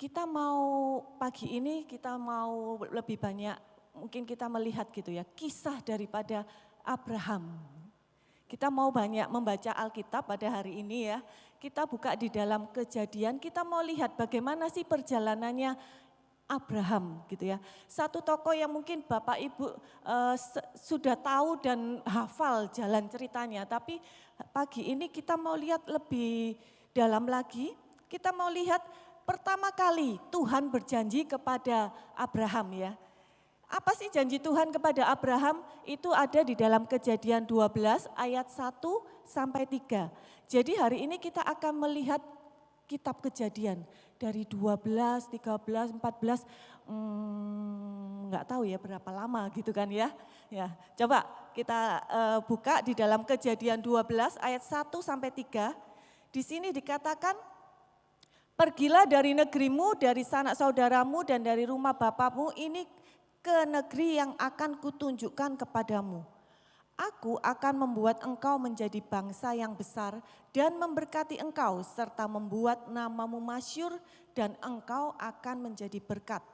Pagi ini kita mau lebih banyak, mungkin kita melihat gitu ya, kisah daripada Abraham. Kita mau banyak membaca Alkitab pada hari ini ya. Kita buka di dalam Kejadian, kita mau lihat bagaimana sih perjalanannya Abraham gitu ya. Satu tokoh yang mungkin Bapak Ibu sudah tahu dan hafal jalan ceritanya. Tapi pagi ini kita mau lihat lebih dalam lagi. Kita mau lihat pertama kali Tuhan berjanji kepada Abraham ya. Apa sih janji Tuhan kepada Abraham? Itu ada di dalam Kejadian 12 ayat 1 sampai 3. Jadi hari ini kita akan melihat kitab Kejadian dari 12, 13, 14, nggak tahu ya berapa lama gitu kan ya. Ya, coba kita buka di dalam Kejadian 12 ayat 1 sampai 3. Di sini dikatakan, pergilah dari negerimu, dari sanak saudaramu dan dari rumah bapakmu ini ke negeri yang akan kutunjukkan kepadamu. Aku akan membuat engkau menjadi bangsa yang besar dan memberkati engkau serta membuat namamu masyhur dan engkau akan menjadi berkat.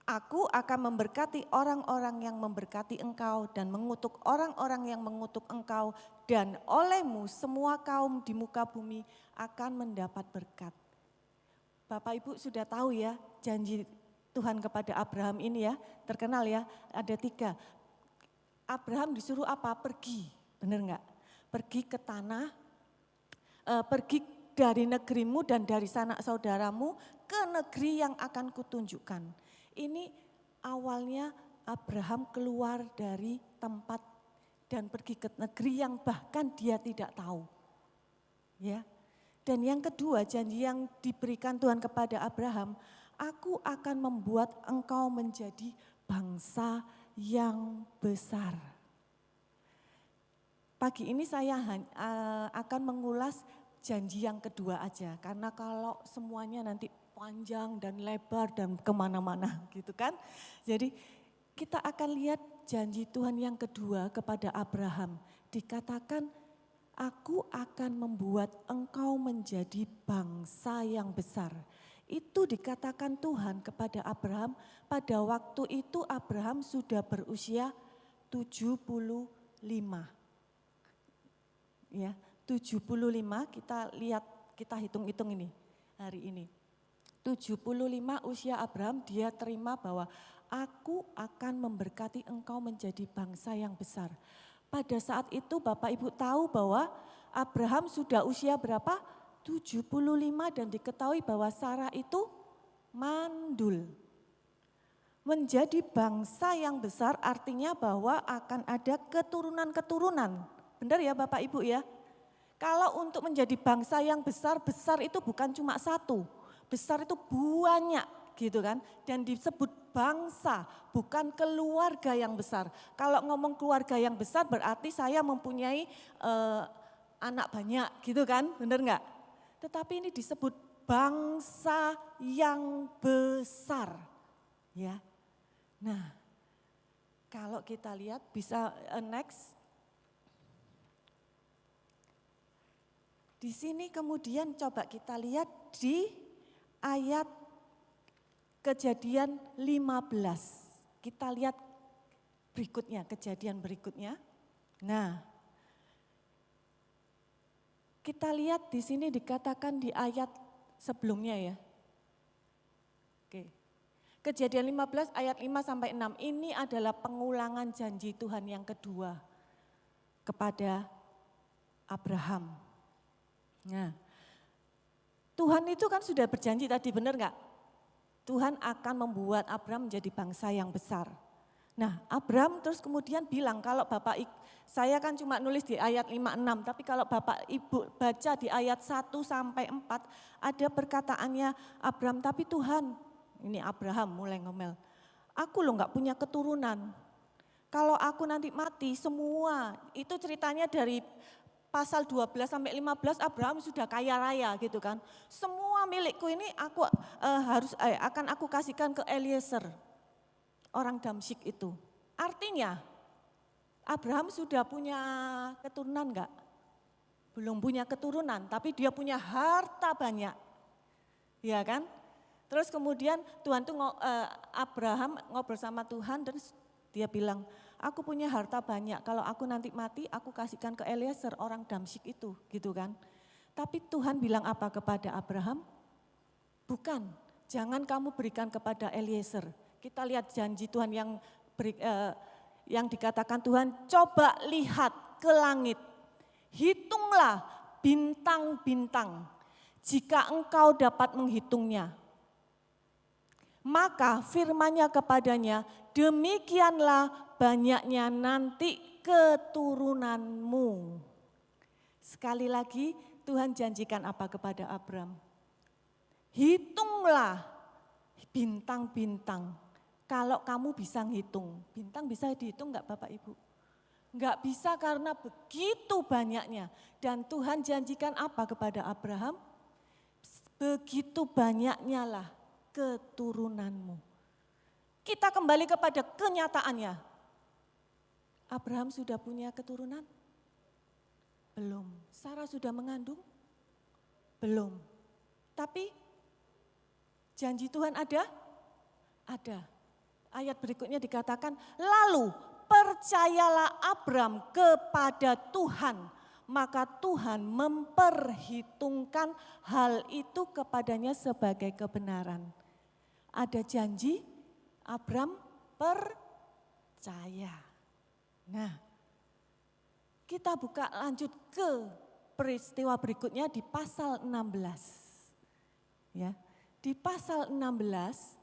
Aku akan memberkati orang-orang yang memberkati engkau dan mengutuk orang-orang yang mengutuk engkau, dan olehmu semua kaum di muka bumi akan mendapat berkat. Bapak Ibu sudah tahu ya janji Tuhan kepada Abraham ini ya, terkenal ya, ada 3. Abraham disuruh apa? Pergi, benar enggak? Pergi ke tanah, pergi dari negerimu dan dari sanak saudaramu ke negeri yang akan kutunjukkan. Ini awalnya Abraham keluar dari tempat dan pergi ke negeri yang bahkan dia tidak tahu. Ya. Dan yang kedua, janji yang diberikan Tuhan kepada Abraham, aku akan membuat engkau menjadi bangsa yang besar. Pagi ini saya akan mengulas janji yang kedua aja, karena kalau semuanya nanti panjang dan lebar dan kemana-mana gitu kan. Jadi kita akan lihat janji Tuhan yang kedua kepada Abraham. Dikatakan, aku akan membuat engkau menjadi bangsa yang besar. Itu dikatakan Tuhan kepada Abraham, pada waktu itu Abraham sudah berusia 75. Ya, 75 kita lihat, kita hitung-hitung ini hari ini. 75 usia Abraham, dia terima bahwa aku akan memberkati engkau menjadi bangsa yang besar. Pada saat itu Bapak Ibu tahu bahwa Abraham sudah usia berapa? 75 dan diketahui bahwa Sarah itu mandul. Menjadi bangsa yang besar artinya bahwa akan ada keturunan-keturunan. Benar ya Bapak Ibu ya? Kalau untuk menjadi bangsa yang besar, besar itu bukan cuma satu. Besar itu banyak gitu kan. Dan disebut bangsa, bukan keluarga yang besar. Kalau ngomong keluarga yang besar berarti saya mempunyai anak banyak gitu kan, benar enggak? Tetapi ini disebut bangsa yang besar. Ya. Nah, kalau kita lihat bisa next. Di sini kemudian coba kita lihat di ayat Kejadian 15. Kita lihat berikutnya, kejadian berikutnya. Nah, kita lihat di sini dikatakan di ayat sebelumnya ya. Oke. Kejadian 15 ayat 5 sampai 6 ini adalah pengulangan janji Tuhan yang kedua kepada Abraham. Nah, Tuhan itu kan sudah berjanji tadi, benar enggak? Tuhan akan membuat Abraham menjadi bangsa yang besar. Nah, Abraham terus kemudian bilang, kalau saya kan cuma nulis di ayat 5-6, tapi kalau Bapak Ibu baca di ayat 1 sampai 4, ada perkataannya Abraham, tapi Tuhan, ini Abraham mulai ngomel, aku loh enggak punya keturunan. Kalau aku nanti mati semua, itu ceritanya dari pasal 12 sampai 15 Abraham sudah kaya raya gitu kan. Semua milikku ini akan aku kasihkan ke Eliezer, orang Damsyik itu. Artinya Abraham sudah punya keturunan enggak? Belum punya keturunan, tapi dia punya harta banyak. Ya kan? Terus kemudian Tuhan tuh Abraham ngobrol sama Tuhan dan dia bilang, aku punya harta banyak, kalau aku nanti mati aku kasihkan ke Eliezer orang Damsyik itu, gitu kan. Tapi Tuhan bilang apa kepada Abraham? Bukan, jangan kamu berikan kepada Eliezer. Kita lihat janji Tuhan yang dikatakan Tuhan, coba lihat ke langit, hitunglah bintang-bintang, jika engkau dapat menghitungnya. Maka firman-Nya kepadanya, demikianlah banyaknya nanti keturunanmu. Sekali lagi Tuhan janjikan apa kepada Abraham? Hitunglah bintang-bintang. Kalau kamu bisa ngitung, bintang bisa dihitung enggak Bapak Ibu? Enggak bisa karena begitu banyaknya. Dan Tuhan janjikan apa kepada Abraham? Begitu banyaknya lah keturunanmu. Kita kembali kepada kenyataannya. Abraham sudah punya keturunan? Belum. Sarah sudah mengandung? Belum. Tapi janji Tuhan ada? Ada. Ayat berikutnya dikatakan, lalu percayalah Abraham kepada Tuhan, maka Tuhan memperhitungkan hal itu kepadanya sebagai kebenaran. Ada janji, Abraham percaya. Nah, kita buka lanjut ke peristiwa berikutnya di pasal 16. Ya, di pasal 16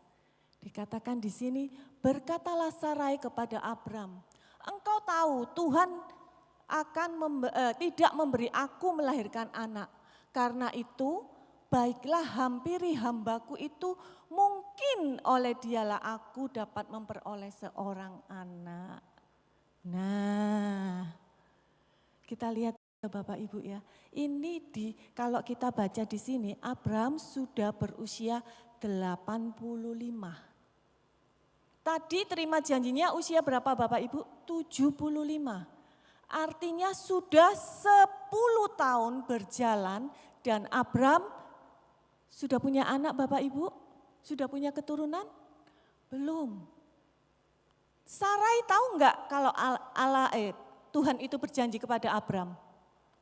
dikatakan di sini, berkatalah Sarai kepada Abraham, engkau tahu Tuhan akan tidak memberi aku melahirkan anak. Karena itu baiklah hampiri hambaku itu, mungkin oleh dialah aku dapat memperoleh seorang anak. Nah, kita lihat Bapak Ibu ya. Ini kalau kita baca di sini, Abraham sudah berusia 85. Tadi terima janjinya usia berapa Bapak Ibu? 75. Artinya sudah 10 tahun berjalan dan Abraham sudah punya anak Bapak Ibu? Sudah punya keturunan? Belum. Sarai tahu enggak kalau Tuhan itu berjanji kepada Abraham?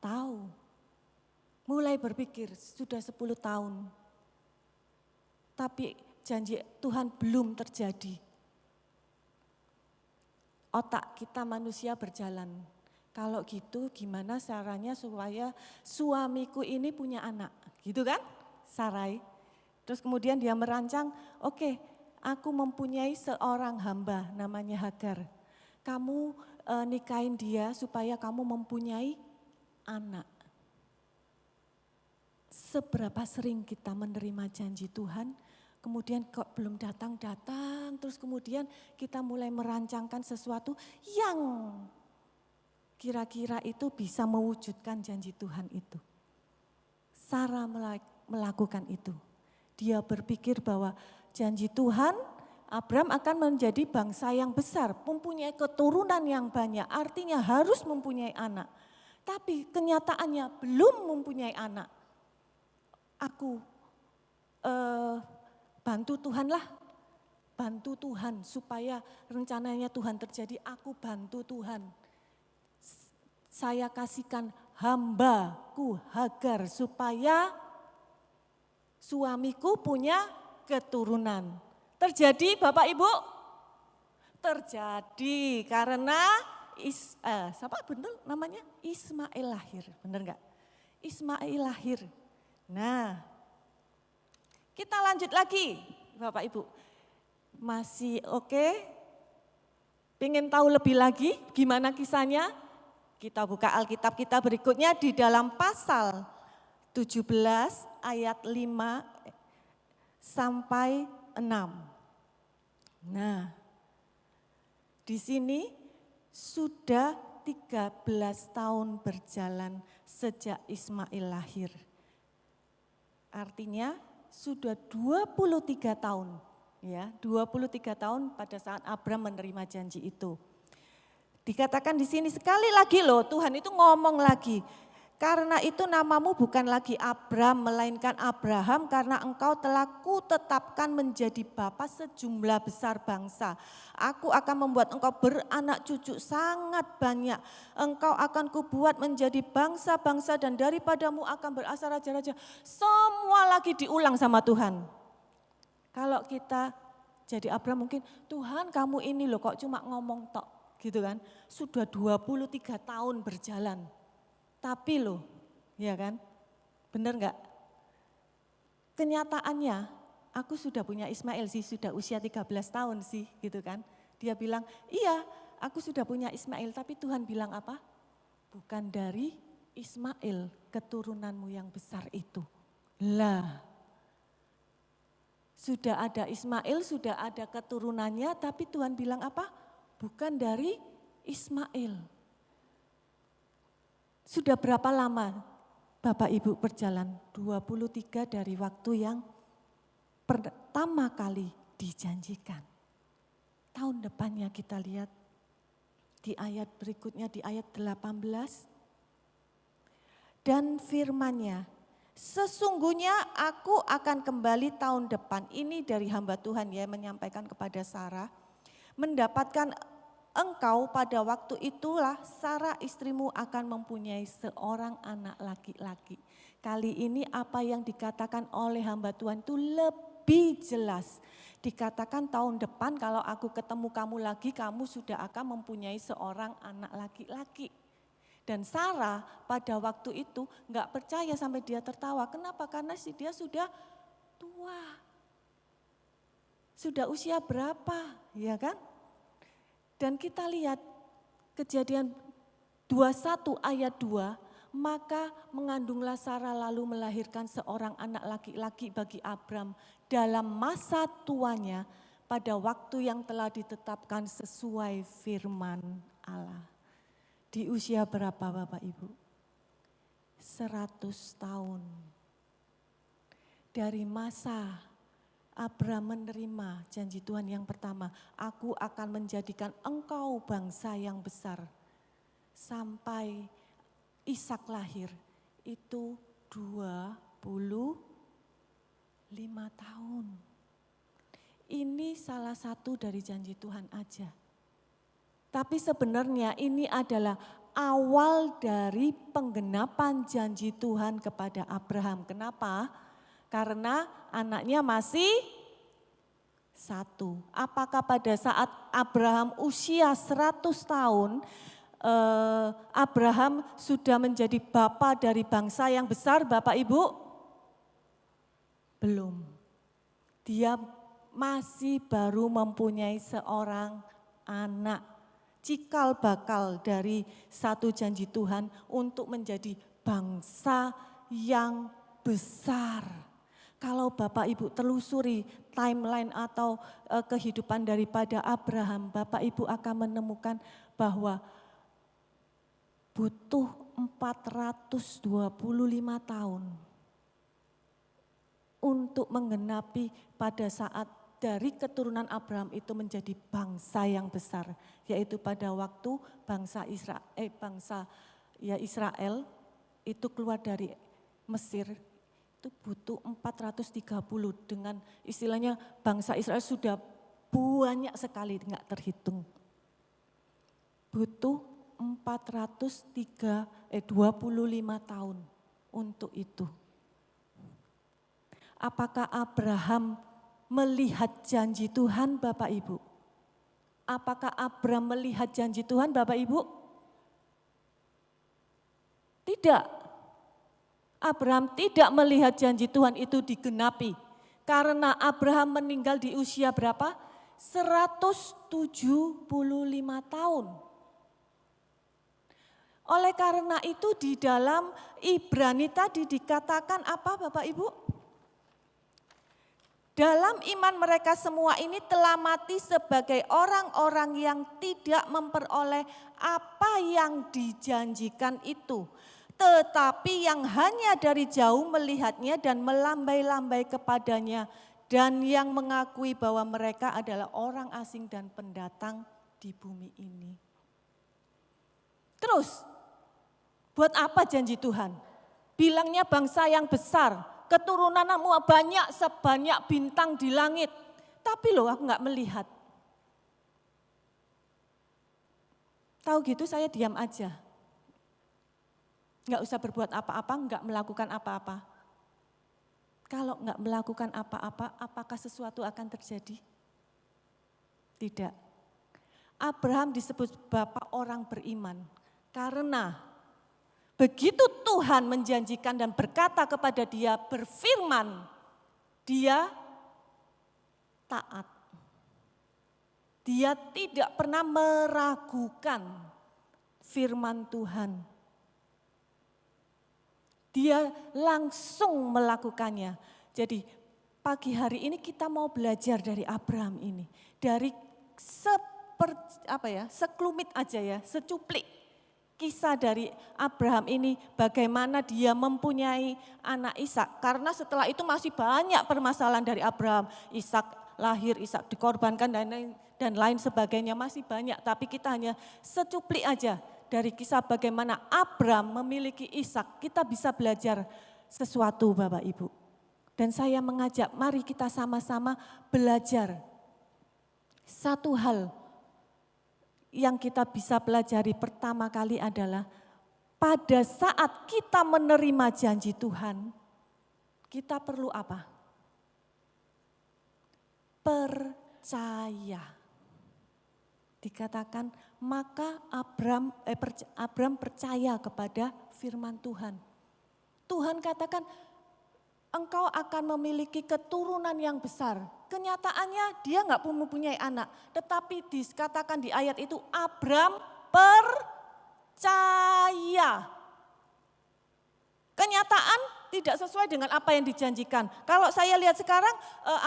Tahu. Mulai berpikir sudah 10 tahun. Tapi janji Tuhan belum terjadi. Otak kita manusia berjalan. Kalau gitu gimana caranya supaya suamiku ini punya anak, gitu kan Sarai. Terus kemudian dia merancang, oke, aku mempunyai seorang hamba namanya Hagar. Kamu nikahin dia supaya kamu mempunyai anak. Seberapa sering kita menerima janji Tuhan, kemudian kok belum datang-datang, terus kemudian kita mulai merancangkan sesuatu yang kira-kira itu bisa mewujudkan janji Tuhan itu. Sarah melakukan itu. Dia berpikir bahwa janji Tuhan, Abraham akan menjadi bangsa yang besar, mempunyai keturunan yang banyak, artinya harus mempunyai anak. Tapi kenyataannya belum mempunyai anak. Aku bantu Tuhan lah, bantu Tuhan supaya rencananya Tuhan terjadi, aku bantu Tuhan. Saya kasihkan hambaku Hagar supaya suamiku punya keturunan. Terjadi Bapak Ibu? Terjadi karena siapa bener namanya? Ismail lahir, bener enggak? Ismail lahir. Nah, kita lanjut lagi Bapak Ibu. Masih oke? Pengen tahu lebih lagi gimana kisahnya? Kita buka Alkitab kita berikutnya di dalam pasal 17 ayat 5 sampai 6. Nah, di sini sudah 13 tahun berjalan sejak Ismail lahir. Artinya sudah 23 tahun, ya, 23 tahun pada saat Abraham menerima janji itu. Dikatakan di sini sekali lagi loh, Tuhan itu ngomong lagi, Karena itu namamu bukan lagi Abram, melainkan Abraham, karena engkau telah kutetapkan menjadi bapa sejumlah besar bangsa. Aku akan membuat engkau beranak cucu sangat banyak. Engkau akan kubuat menjadi bangsa-bangsa dan daripadamu akan berasal raja-raja. Semua lagi diulang sama Tuhan. Kalau kita jadi Abram mungkin, Tuhan kamu ini loh kok cuma ngomong tok gitu kan. Sudah 23 tahun berjalan. Tapi loh, ya kan, benar enggak? Kenyataannya aku sudah punya Ismail sih, sudah usia 13 tahun sih gitu kan. Dia bilang, iya aku sudah punya Ismail, tapi Tuhan bilang apa? Bukan dari Ismail keturunanmu yang besar itu. Lah, sudah ada Ismail, sudah ada keturunannya, tapi Tuhan bilang apa? Bukan dari Ismail. Sudah berapa lama Bapak Ibu berjalan? 23 dari waktu yang pertama kali dijanjikan. Tahun depannya kita lihat di ayat berikutnya, di ayat 18. Dan firman-Nya, sesungguhnya aku akan kembali tahun depan. Ini dari hamba Tuhan ya, menyampaikan kepada Sarah. Mendapatkan engkau pada waktu itulah Sarah istrimu akan mempunyai seorang anak laki-laki. Kali ini apa yang dikatakan oleh hamba Tuhan itu lebih jelas. Dikatakan tahun depan kalau aku ketemu kamu lagi, kamu sudah akan mempunyai seorang anak laki-laki. Dan Sarah pada waktu itu enggak percaya sampai dia tertawa. Kenapa? Karena dia sudah tua. Sudah usia berapa, ya kan? Dan kita lihat Kejadian 21 ayat 2, maka mengandunglah Sarah lalu melahirkan seorang anak laki-laki bagi Abram dalam masa tuanya pada waktu yang telah ditetapkan sesuai firman Allah. Di usia berapa Bapak Ibu? 100 tahun. Dari masa Abram menerima janji Tuhan yang pertama, aku akan menjadikan engkau bangsa yang besar. Sampai Ishak lahir, itu 25 tahun. Ini salah satu dari janji Tuhan aja. Tapi sebenarnya ini adalah awal dari penggenapan janji Tuhan kepada Abraham. Kenapa? Karena anaknya masih satu. Apakah pada saat Abraham usia 100 tahun, Abraham sudah menjadi bapa dari bangsa yang besar, Bapak Ibu? Belum. Dia masih baru mempunyai seorang anak. Cikal bakal dari satu janji Tuhan untuk menjadi bangsa yang besar. Kalau Bapak Ibu telusuri timeline atau kehidupan daripada Abraham, Bapak Ibu akan menemukan bahwa butuh 425 tahun untuk menggenapi pada saat dari keturunan Abraham itu menjadi bangsa yang besar, yaitu pada waktu bangsa Israel itu keluar dari Mesir. Itu butuh 430 dengan istilahnya bangsa Israel sudah banyak sekali enggak terhitung. Butuh 25 tahun untuk itu. Apakah Abraham melihat janji Tuhan Bapak Ibu? Apakah Abraham melihat janji Tuhan Bapak Ibu? Tidak. Abraham tidak melihat janji Tuhan itu digenapi. Karena Abraham meninggal di usia berapa? 175 tahun. Oleh karena itu di dalam Ibrani tadi dikatakan apa Bapak Ibu? Dalam iman mereka semua ini telah mati sebagai orang-orang yang tidak memperoleh apa yang dijanjikan itu. Tetapi yang hanya dari jauh melihatnya dan melambai-lambai kepadanya. Dan yang mengakui bahwa mereka adalah orang asing dan pendatang di bumi ini. Terus, Buat apa janji Tuhan? Bilangnya bangsa yang besar, keturunanmu banyak sebanyak bintang di langit. Tapi loh aku nggak melihat. Tahu gitu saya diam aja. Nggak usah berbuat apa-apa, nggak melakukan apa-apa. Kalau nggak melakukan apa-apa, apakah sesuatu akan terjadi? Tidak. Abraham disebut bapak orang beriman. Karena begitu Tuhan menjanjikan dan berkata kepada dia, berfirman, dia taat. Dia tidak pernah meragukan firman Tuhan. Dia langsung melakukannya. Jadi pagi hari ini kita mau belajar dari Abraham ini. Dari sekelumit aja ya, secuplik kisah dari Abraham ini bagaimana dia mempunyai anak Ishak. Karena setelah itu masih banyak permasalahan dari Abraham. Ishak lahir, Ishak dikorbankan dan lain sebagainya masih banyak. Tapi kita hanya secuplik aja dari kisah bagaimana Abraham memiliki Ishak. Kita bisa belajar sesuatu Bapak Ibu. Dan saya mengajak mari kita sama-sama belajar. Satu hal yang kita bisa pelajari pertama kali adalah pada saat kita menerima janji Tuhan, kita perlu apa? Percaya. Dikatakan maka Abraham percaya kepada firman Tuhan. Tuhan katakan engkau akan memiliki keturunan yang besar. Kenyataannya dia nggak mempunyai anak. Tetapi dikatakan di ayat itu Abraham percaya. Kenyataan tidak sesuai dengan apa yang dijanjikan. Kalau saya lihat sekarang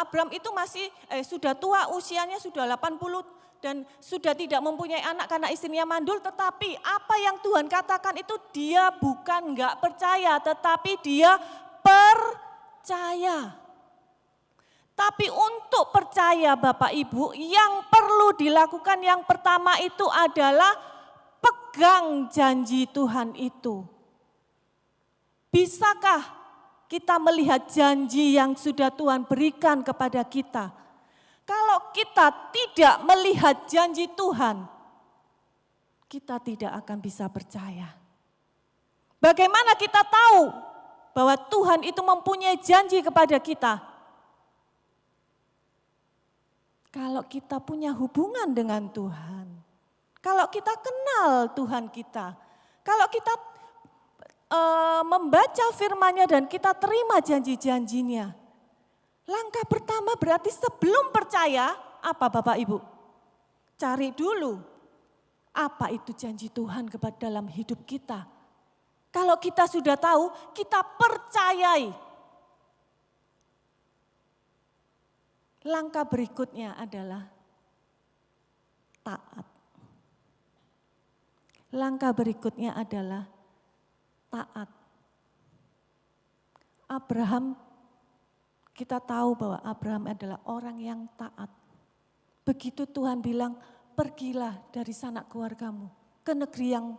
Abraham itu masih sudah tua, usianya sudah 80 dan sudah tidak mempunyai anak karena istrinya mandul. Tetapi apa yang Tuhan katakan itu dia bukan nggak percaya, tetapi dia percaya. Tapi untuk percaya Bapak Ibu, yang perlu dilakukan yang pertama itu adalah pegang janji Tuhan itu. Bisakah kita melihat janji yang sudah Tuhan berikan kepada kita? Kalau kita tidak melihat janji Tuhan, kita tidak akan bisa percaya. Bagaimana kita tahu bahwa Tuhan itu mempunyai janji kepada kita? Kalau kita punya hubungan dengan Tuhan, kalau kita kenal Tuhan kita, kalau kita membaca firman-Nya dan kita terima janji-janjinya. Langkah pertama berarti sebelum percaya, apa Bapak Ibu? Cari dulu apa itu janji Tuhan kepada dalam hidup kita. Kalau kita sudah tahu, kita percayai. Langkah berikutnya adalah taat. Langkah berikutnya adalah taat. Abraham, kita tahu bahwa Abraham adalah orang yang taat. Begitu Tuhan bilang, pergilah dari sanak keluargamu ke negeri yang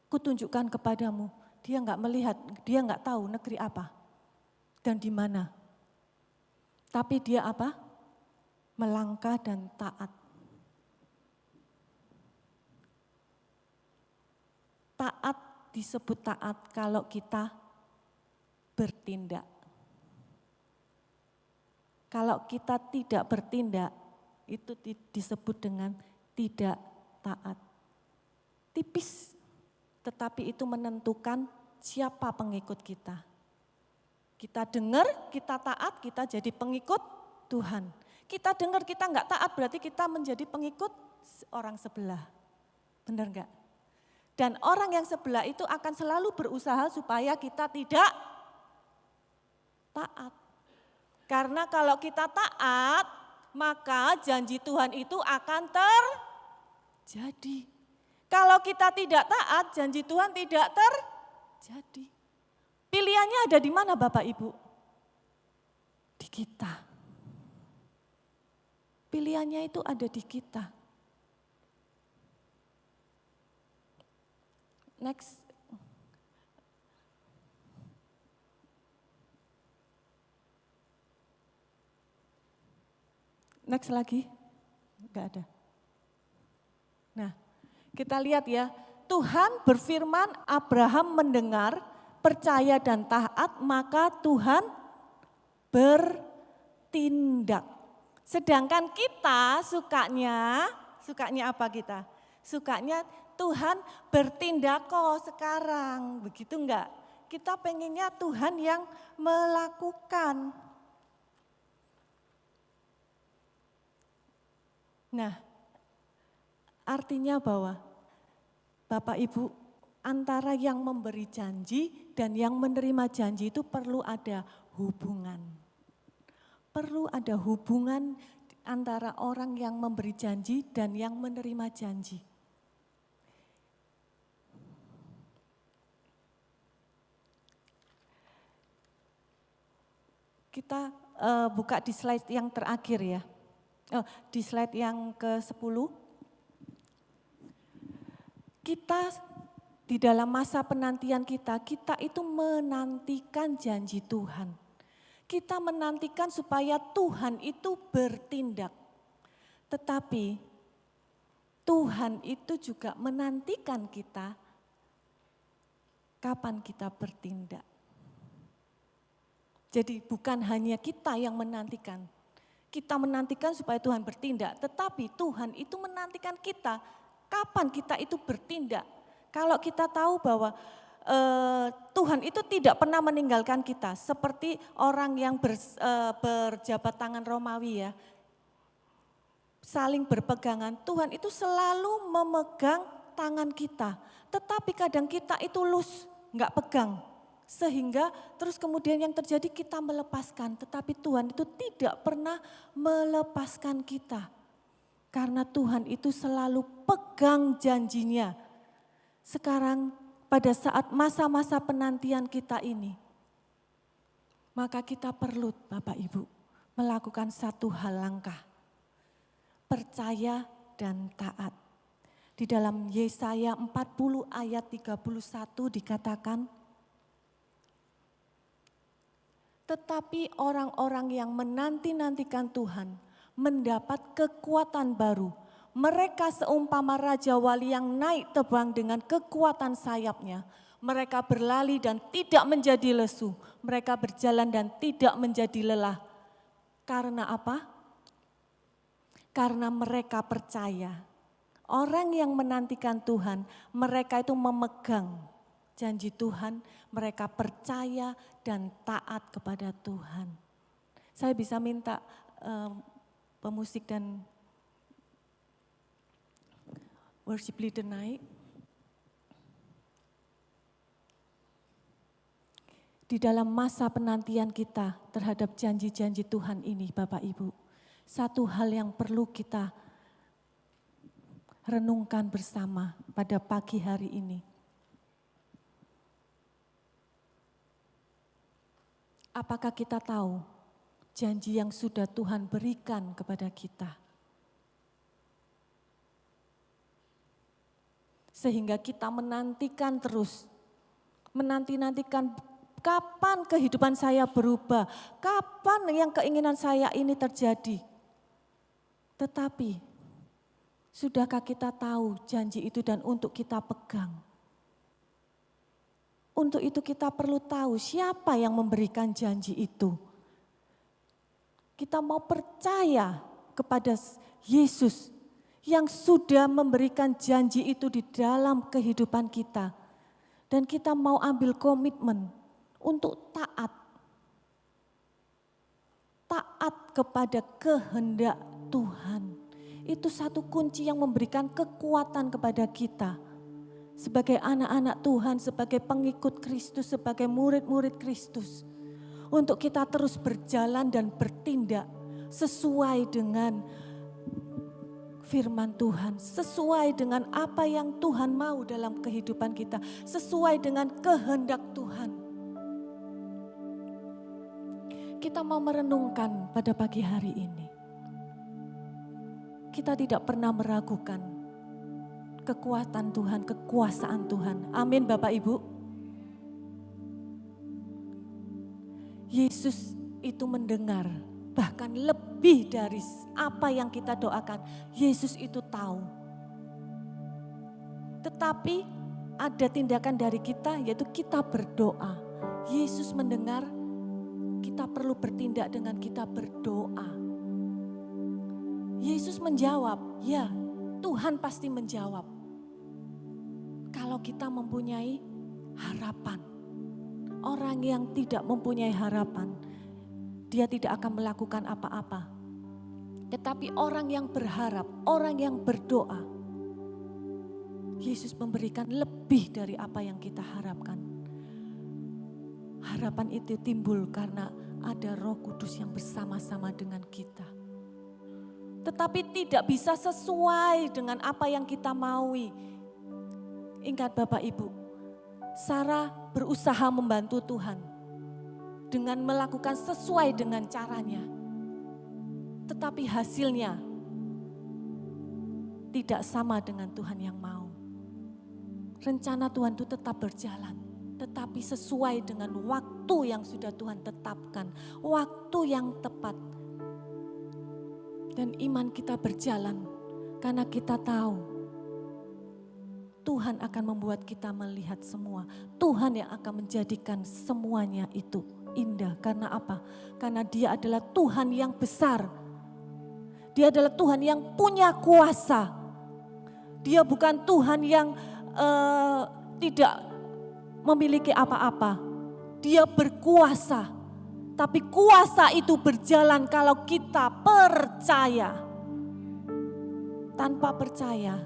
kutunjukkan kepadamu. Dia enggak melihat, dia enggak tahu negeri apa dan di mana. Tapi dia apa? Melangkah dan taat. Taat disebut taat kalau kita bertindak. Kalau kita tidak bertindak, itu disebut dengan tidak taat. Tipis, tetapi itu menentukan siapa pengikut kita. Kita dengar, kita taat, kita jadi pengikut Tuhan. Kita dengar, kita enggak taat, berarti kita menjadi pengikut orang sebelah. Benar enggak? Dan orang yang sebelah itu akan selalu berusaha supaya kita tidak taat. Karena kalau kita taat, maka janji Tuhan itu akan terjadi. Kalau kita tidak taat, janji Tuhan tidak terjadi. Pilihannya ada di mana Bapak Ibu? Di kita. Pilihannya itu ada di kita. Next. Next lagi. Enggak ada. Nah, kita lihat ya. Tuhan berfirman, Abraham mendengar, percaya dan taat, maka Tuhan bertindak. Sedangkan kita sukanya apa kita? Sukanya Tuhan bertindak kok sekarang, begitu enggak? Kita pengennya Tuhan yang melakukan. Nah, artinya bahwa Bapak Ibu, antara yang memberi janji dan yang menerima janji itu perlu ada hubungan. Perlu ada hubungan antara orang yang memberi janji dan yang menerima janji. Kita buka di slide yang terakhir ya. Di slide yang ke-10. Kita di dalam masa penantian kita itu menantikan janji Tuhan. Kita menantikan supaya Tuhan itu bertindak. Tetapi Tuhan itu juga menantikan kita kapan kita bertindak. Jadi bukan hanya kita yang menantikan. Kita menantikan supaya Tuhan bertindak, tetapi Tuhan itu menantikan kita kapan kita itu bertindak. Kalau kita tahu bahwa Tuhan itu tidak pernah meninggalkan kita, seperti orang yang berjabat tangan Romawi ya, saling berpegangan, Tuhan itu selalu memegang tangan kita, tetapi kadang kita itu nggak pegang. Sehingga terus kemudian yang terjadi kita melepaskan, tetapi Tuhan itu tidak pernah melepaskan kita. Karena Tuhan itu selalu pegang janjinya. Sekarang pada saat masa-masa penantian kita ini, maka kita perlu Bapak Ibu melakukan satu hal langkah. Percaya dan taat. Di dalam Yesaya 40 ayat 31 dikatakan, tetapi orang-orang yang menanti-nantikan Tuhan mendapat kekuatan baru. Mereka seumpama Raja Wali yang naik terbang dengan kekuatan sayapnya. Mereka berlari dan tidak menjadi lesu. Mereka berjalan dan tidak menjadi lelah. Karena apa? Karena mereka percaya. Orang yang menantikan Tuhan, mereka itu memegang janji Tuhan, mereka percaya dan taat kepada Tuhan. Saya bisa minta pemusik dan worship leader naik. Di dalam masa penantian kita terhadap janji-janji Tuhan ini Bapak Ibu, satu hal yang perlu kita renungkan bersama pada pagi hari ini. Apakah kita tahu janji yang sudah Tuhan berikan kepada kita? Sehingga kita menantikan terus, menanti-nantikan kapan kehidupan saya berubah, kapan yang keinginan saya ini terjadi. Tetapi, sudahkah kita tahu janji itu dan untuk kita pegang? Untuk itu kita perlu tahu siapa yang memberikan janji itu. Kita mau percaya kepada Yesus yang sudah memberikan janji itu di dalam kehidupan kita. Dan kita mau ambil komitmen untuk taat. Taat kepada kehendak Tuhan. Itu satu kunci yang memberikan kekuatan kepada kita. Sebagai anak-anak Tuhan, sebagai pengikut Kristus, sebagai murid-murid Kristus. Untuk kita terus berjalan dan bertindak sesuai dengan firman Tuhan. Sesuai dengan apa yang Tuhan mau dalam kehidupan kita. Sesuai dengan kehendak Tuhan. Kita mau merenungkan pada pagi hari ini. Kita tidak pernah meragukan kekuatan Tuhan, kekuasaan Tuhan. Amin Bapak Ibu. Yesus itu mendengar, bahkan lebih lebih dari apa yang kita doakan. Yesus itu tahu. Tetapi ada tindakan dari kita, yaitu kita berdoa. Yesus mendengar, kita perlu bertindak dengan kita berdoa. Yesus menjawab, ya Tuhan pasti menjawab. Kalau kita mempunyai harapan. Orang yang tidak mempunyai harapan, dia tidak akan melakukan apa-apa. Tetapi orang yang berharap, orang yang berdoa, Yesus memberikan lebih dari apa yang kita harapkan. Harapan itu timbul karena ada Roh Kudus yang bersama-sama dengan kita. Tetapi tidak bisa sesuai dengan apa yang kita maui. Ingat Bapak Ibu, Sarah berusaha membantu Tuhan dengan melakukan sesuai dengan caranya. Tetapi hasilnya tidak sama dengan Tuhan yang mau. Rencana Tuhan itu tetap berjalan, tetapi sesuai dengan waktu yang sudah Tuhan tetapkan, waktu yang tepat. Dan iman kita berjalan karena kita tahu Tuhan akan membuat kita melihat semua. Tuhan yang akan menjadikan semuanya itu indah. Karena apa? Karena Dia adalah Tuhan yang besar. Dia adalah Tuhan yang punya kuasa. Dia bukan Tuhan yang tidak memiliki apa-apa. Dia berkuasa. Tapi kuasa itu berjalan kalau kita percaya. Tanpa percaya,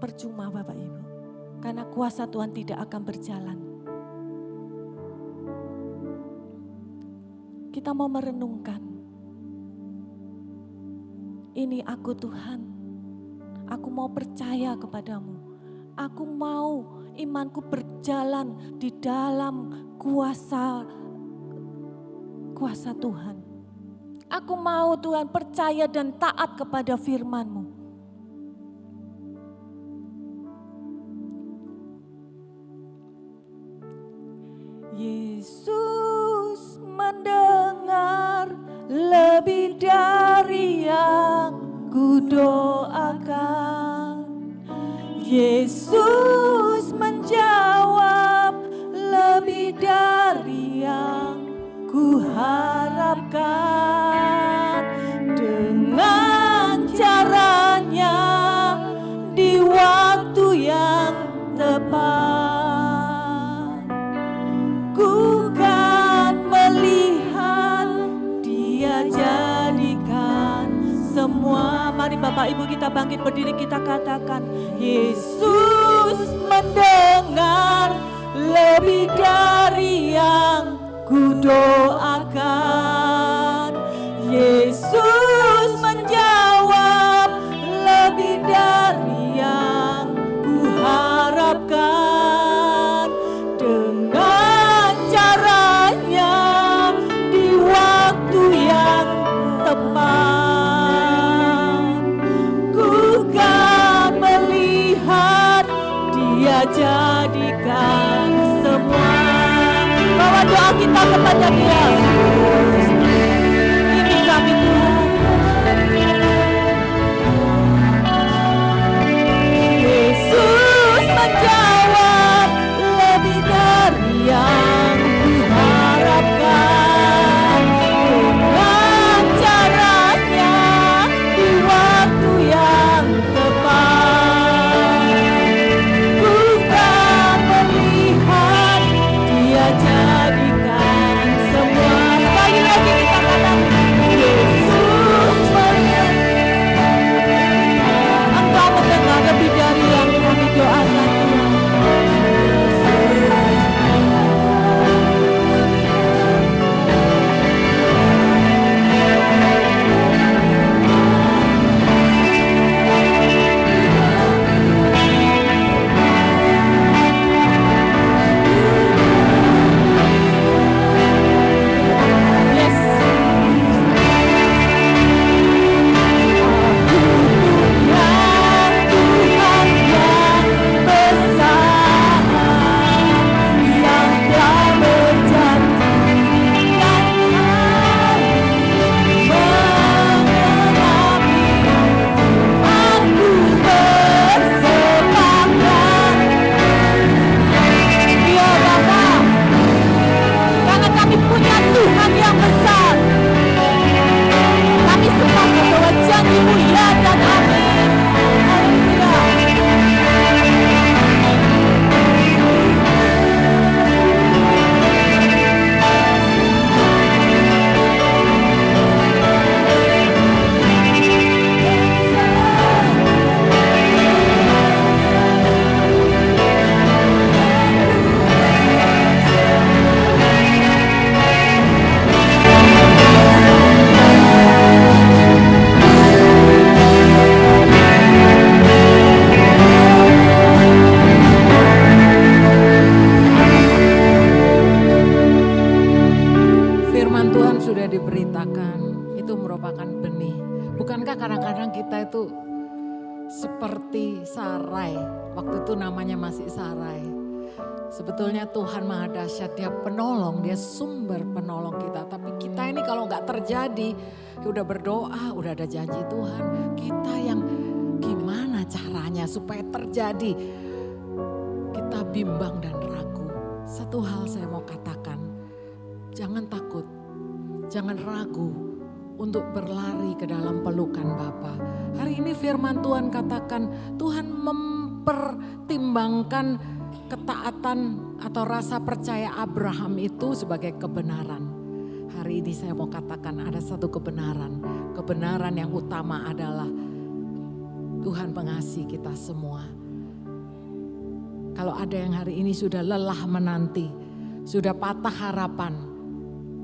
percuma Bapak Ibu. Karena kuasa Tuhan tidak akan berjalan. Kita mau merenungkan. Ini aku Tuhan. Aku mau percaya kepadamu. Aku mau imanku berjalan di dalam kuasa Tuhan. Aku mau Tuhan percaya dan taat kepada firman-Mu. Yesus mendengar lebih dari yang kudoakan. Yesus menjawab lebih dari yang kuharapkan. Dengan caranya di waktu yang tepat, ku kan melihat Dia jadikan semua. Mari Bapak Ibu kita bangkit berdiri, kita katakan, Yesus mendengar lebih dari yang kudoakan. Yesus menjawab lebih dari yang kuharapkan. Dengan caranya di waktu yang tepat, ku kan melihat Dia jadikan semua. Bawa doa kita kepada Dia. Ini kami Tuhan. Yesus menjawab lebih dari yang kuharapkan. Dengan caranya di waktu yang tepat, ku kan melihat Dia jadikan semua. menanamkan benih. Bukankah kadang-kadang kita itu seperti Sarai, waktu itu namanya masih Sarai. Sebetulnya Tuhan Maha Dahsyat, Dia penolong, Dia sumber penolong kita. Tapi kita ini kalau nggak terjadi, udah berdoa, udah ada janji Tuhan. Kita yang gimana caranya supaya terjadi? Kita bimbang dan ragu. Satu hal saya mau katakan, jangan takut, jangan ragu untuk berlari ke dalam pelukan Bapa. Hari ini firman Tuhan katakan, Tuhan mempertimbangkan ketaatan atau rasa percaya Abraham itu sebagai kebenaran. Hari ini saya mau katakan ada satu kebenaran. Kebenaran yang utama adalah Tuhan mengasihi kita semua. Kalau ada yang hari ini sudah lelah menanti, sudah patah harapan,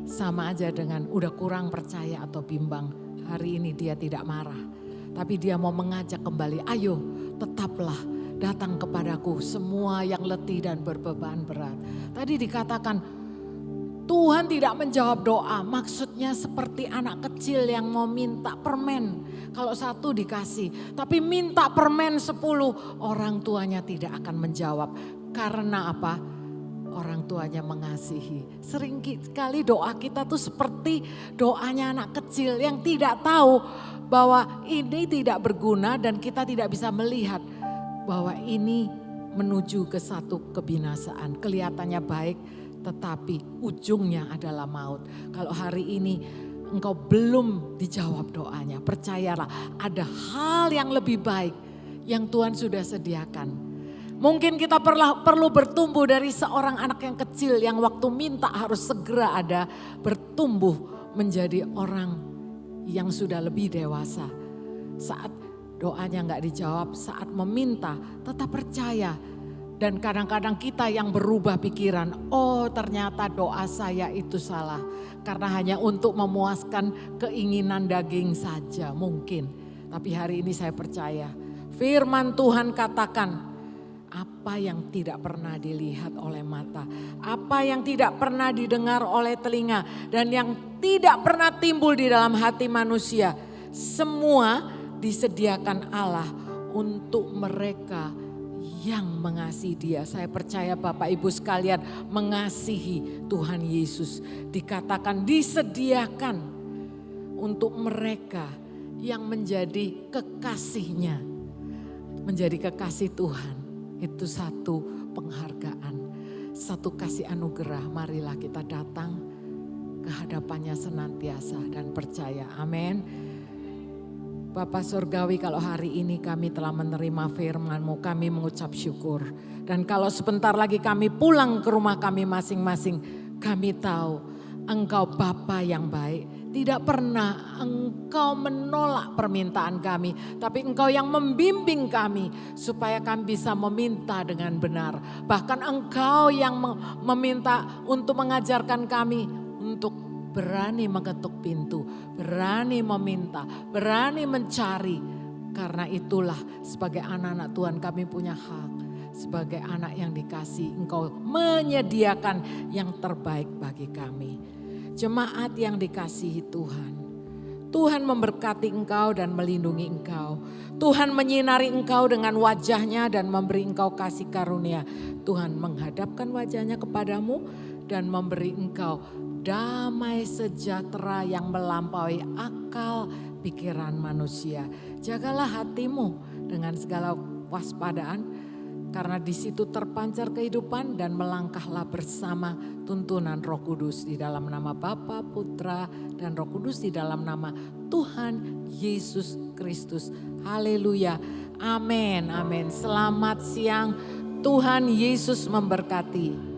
sama aja dengan udah kurang percaya atau bimbang. Hari ini Dia tidak marah, tapi Dia mau mengajak kembali, ayo tetaplah datang kepadaku semua yang letih dan berbeban berat. Tadi dikatakan Tuhan tidak menjawab doa, maksudnya seperti anak kecil yang mau minta permen. Kalau satu dikasih, tapi minta permen 10, orang tuanya tidak akan menjawab. Karena apa? Orang tuanya mengasihi. Sering kali doa kita tuh seperti doanya anak kecil yang tidak tahu bahwa ini tidak berguna dan kita tidak bisa melihat bahwa ini menuju ke satu kebinasaan. Kelihatannya baik tetapi ujungnya adalah maut. Kalau hari ini engkau belum dijawab doanya, percayalah ada hal yang lebih baik yang Tuhan sudah sediakan. Mungkin kita perlu bertumbuh dari seorang anak yang kecil yang waktu minta harus segera ada, bertumbuh menjadi orang yang sudah lebih dewasa. Saat doanya nggak dijawab, saat meminta tetap percaya. Dan kadang-kadang kita yang berubah pikiran, oh ternyata doa saya itu salah. Karena hanya untuk memuaskan keinginan daging saja mungkin. Tapi hari ini saya percaya firman Tuhan katakan, apa yang tidak pernah dilihat oleh mata, apa yang tidak pernah didengar oleh telinga, dan yang tidak pernah timbul di dalam hati manusia, semua disediakan Allah untuk mereka yang mengasihi Dia. Saya percaya Bapak Ibu sekalian mengasihi Tuhan Yesus. Dikatakan disediakan untuk mereka yang menjadi kekasihnya. Menjadi kekasih Tuhan itu satu penghargaan, satu kasih anugerah. Marilah kita datang ke hadapannya senantiasa dan percaya. Amin. Bapa Surgawi, kalau hari ini kami telah menerima firman-Mu, kami mengucap syukur. Dan kalau sebentar lagi kami pulang ke rumah kami masing-masing, kami tahu Engkau Bapa yang baik. Tidak pernah Engkau menolak permintaan kami, tapi Engkau yang membimbing kami supaya kami bisa meminta dengan benar. Bahkan Engkau yang meminta untuk mengajarkan kami untuk berani mengetuk pintu, berani meminta, berani mencari. Karena itulah sebagai anak-anak Tuhan kami punya hak. Sebagai anak yang dikasih, Engkau menyediakan yang terbaik bagi kami. Jemaat yang dikasihi Tuhan. Tuhan memberkati engkau dan melindungi engkau. Tuhan menyinari engkau dengan wajahnya dan memberi engkau kasih karunia. Tuhan menghadapkan wajahnya kepadamu dan memberi engkau damai sejahtera yang melampaui akal pikiran manusia. Jagalah hatimu dengan segala waspadaan, karena di situ terpancar kehidupan, dan melangkahlah bersama tuntunan Roh Kudus di dalam nama Bapa, Putra, dan Roh Kudus di dalam nama Tuhan Yesus Kristus. Haleluya. Amin. Amin. Selamat siang. Tuhan Yesus memberkati.